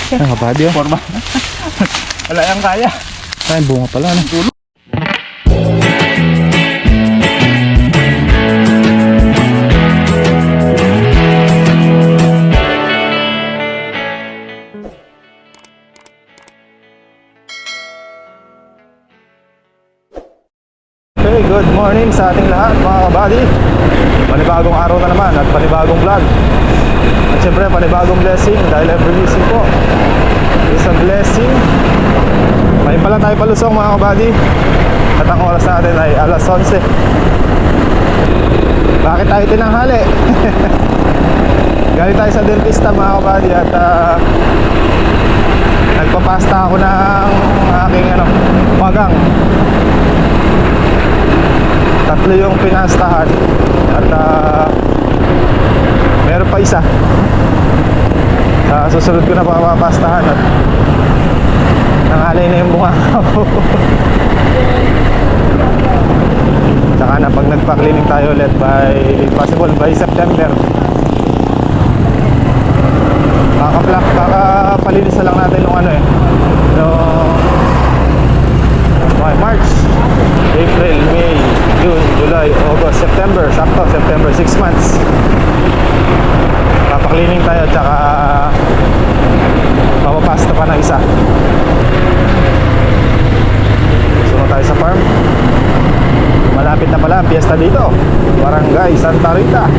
Ay, kabady oh. Forma. Wala yang kaya. Ay, bunga pala ano. Tulog. Okay, good morning sa ating lahat mga kabady. Panibagong araw na naman at panibagong vlog. At syempre panibagong blessing dahil every blessing po is a blessing. May pala tayo palusong mga kabady. At ang oras natin ay alas 11. Bakit tayo tinanghali? Galing tayo sa dentista mga kabady. At nagpapasta ako ng aking magang. Tatlo yung pinastahan. At meron pa isa. Susunod ko na papapastahan. At nangalay na yung bunga ko. Saka na pag nagpa-cleaning tayo ulit by possible by September, kakapalinis na lang natin yung March, April, May, June, July, August, September. Sakto, September, 6 months. Papa-cleaning tayo at saka papapasta pa ng isa. Sunod tayo sa farm. Malapit na pala ang piyesta dito, Barangay Santa Rita.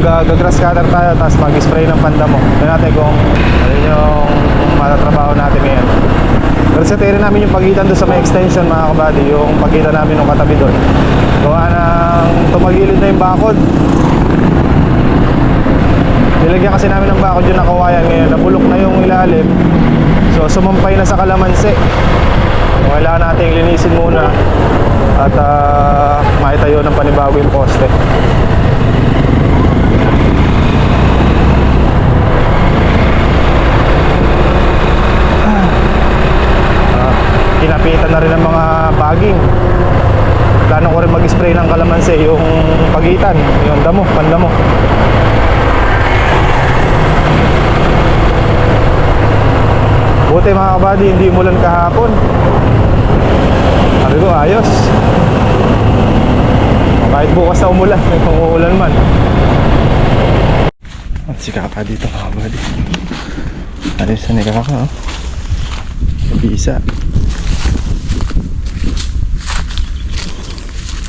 Mag-grass cutter tayo, tapos mag-spray ng pandamo. Tignan natin kung ano yung matatrabaho natin ngayon. Pero sa tere namin yung pagitan doon sa may extension mga kabady, yung pagitan namin ng katabi doon. Gawa ng tumagilid na yung bakod. Nilagyan kasi namin ng bakod yung nakawayan ngayon. Nabulok na yung ilalim. So sumampay na sa kalamansi. So, kailangan natin linisin muna at maitayo ng panibago yung poste. Kinapitan na rin ang mga baging. Plano ko rin mag-spray ng kalamansi, yung pagitan, yung damo, pandamo. Buti mga kabady, hindi umulan kahapon. Sabi ko, ayos. Kahit bukas na umulan, kung umulan man. At sika pa dito mga kabady. Ayos na nikaka, oh. Bisa.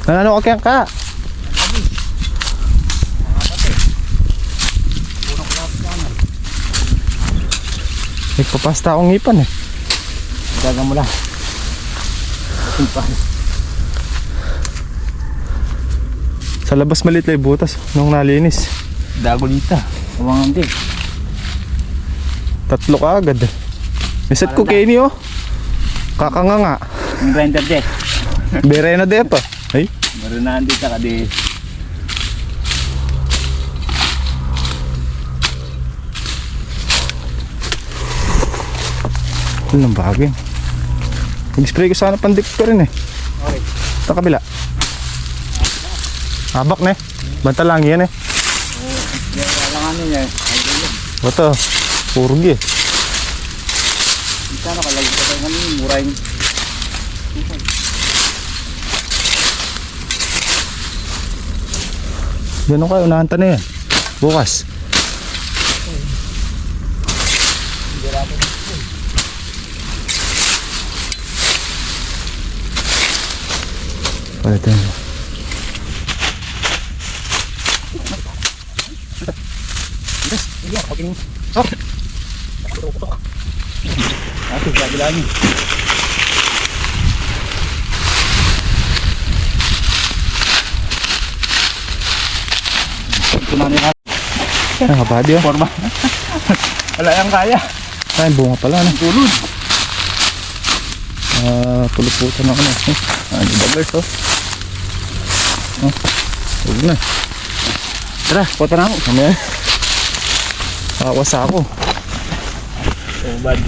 Ano ka ka? Nagpapasta akong ngipan eh. Dagang mo lang. Sa labas maliit lang butas nung nalinis. Dagolita. Kawangan din. Tatlo ka agad eh. Niset ko Kenny oh. Kakanga nga. Yung grinder din. Berena de pa. Ay. Marunahan din ka di. Ano ng bagay? Nag-spray ko sana pandik ko rin eh. Okay. Sa kabila. Habak na eh. Banta lang yan eh. Kailanganin niya eh. Bato. Purgi eh. Sana kalagi ka tayo ngayon. Murahin. Ganun kayo. Unahanta na yan. Bukas. Palitan mo. Bilangin. Ay, kabady oh. Forma. Wala yang kaya. Ay, bunga pala ano. Tulod. Puluputan ako na. Ano ba guys oh. Huwag na. Tara, puta na ako. Mamaya. Wasa ako. Oh, bad.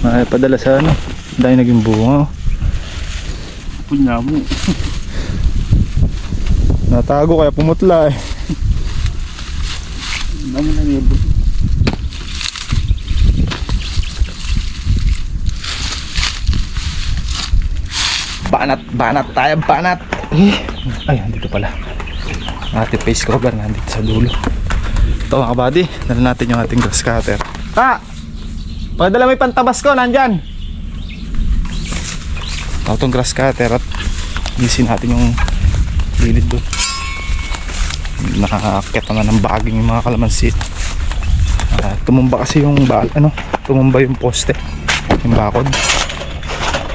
Ay, padala sa ano. Dahil naging bunga oh. Punya mo. Natago kaya pumutla eh. Damo na nibo. Banat tayo, banat. Eh, ay, andito pala. Ating face cover nandito sa dulo. Ito mga kabady, dala natin yung ating grass cutter. Pagdala mo yung pantabas ko, nandyan. Ito itong grass cutter at gisin natin yung gilid doon. Nakakakit naman ng baging yung mga kalamansi. Tumumba kasi yung tumumba yung poste, yung bakod.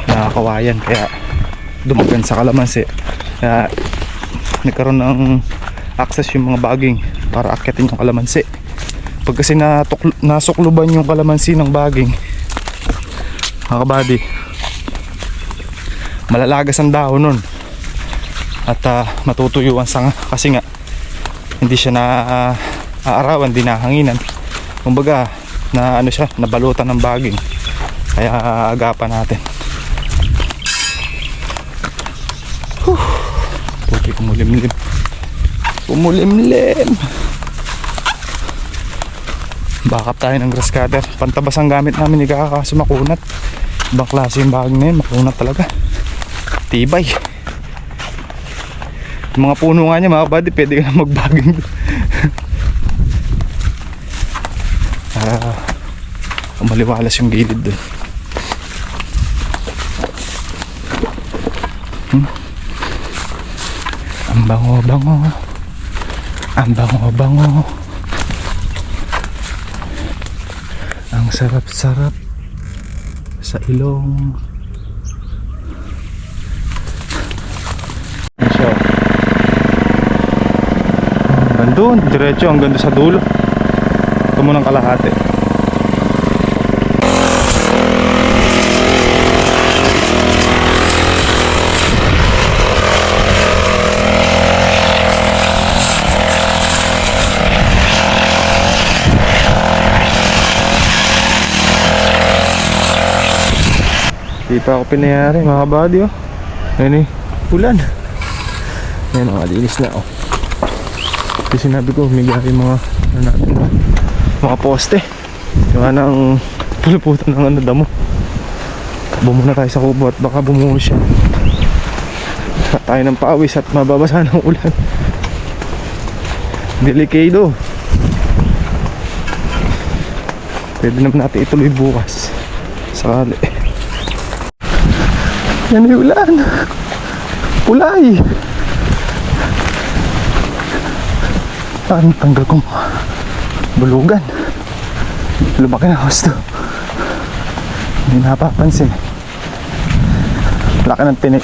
Nakakawayan kaya dumagan sa kalamansi. Kaya nagkaroon ng access yung mga baging para akyatin yung kalamansi. Pag kasi nasukluban yung kalamansi ng baging, mga kabady, malalagas ang dahon nun at matutuyo ang sanga kasi nga hindi siya na aarawan, hindi nahanginan. Kumbaga na siya, nabalutan ng baging. Kaya agapan natin. Puti, kumulimlim. Bakap tayo ng grass cutter. Pantabas ang gamit namin ni Kaka kasi makunat. Ibang klase yung baging na yun, makunat talaga. Tibay. Yung mga puno nga niya mga buddy, pwede ka na magbaging. Maliwalas yung gilid doon. Ang bango-bango. Ang bango-bango. Ang sarap-sarap sa ilong. So, hanggang doon, diretso hanggang doon sa dulo. Ito mo ng kalahati. Di pa ako pinayari mga buddy oh. Ayan eh, ulan. Ayan oh, malinis na oh. Kasi sinabi ko humigay yung mga natin, mga poste. Yung ng puluputan ng damo. Takbo muna tayo sa kubo at baka bumuho siya. Tayo ng pawis at mababasa ng ulan. Delikado. Pwede naman natin ituloy bukas sakali. Yan yung ulan. Kulay. Tanggal kong bulugan. Lumaki na gusto. Hindi napapansin. Laki ng tinik.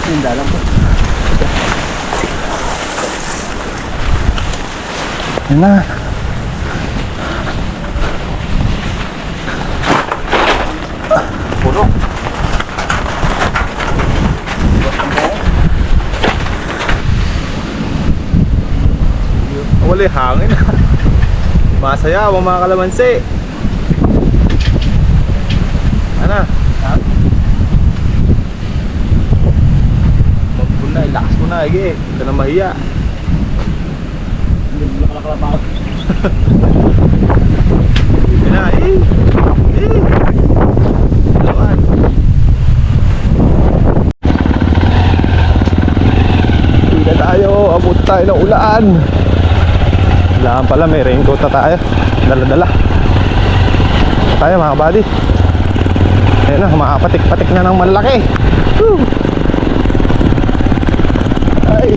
Yung dalang po. Yan na. Puno. Wala hangin. Masaya ang mga kalamansi. Ano? Magpuna, ilakas ko na. Ige, hindi ka na mahiya. Hindi mo nakalakalapag. Hindi na, Lawan. Hindi na tayo, abot tayo ng ulan. Kailangan pala may raincoat na tayo. Dala-dala. Ito tayo mga buddy. Ayan na, humapatik-patik na ng malaki. Woo! Ay.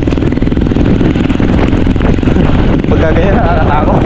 Pagka ganyan nakakatakot.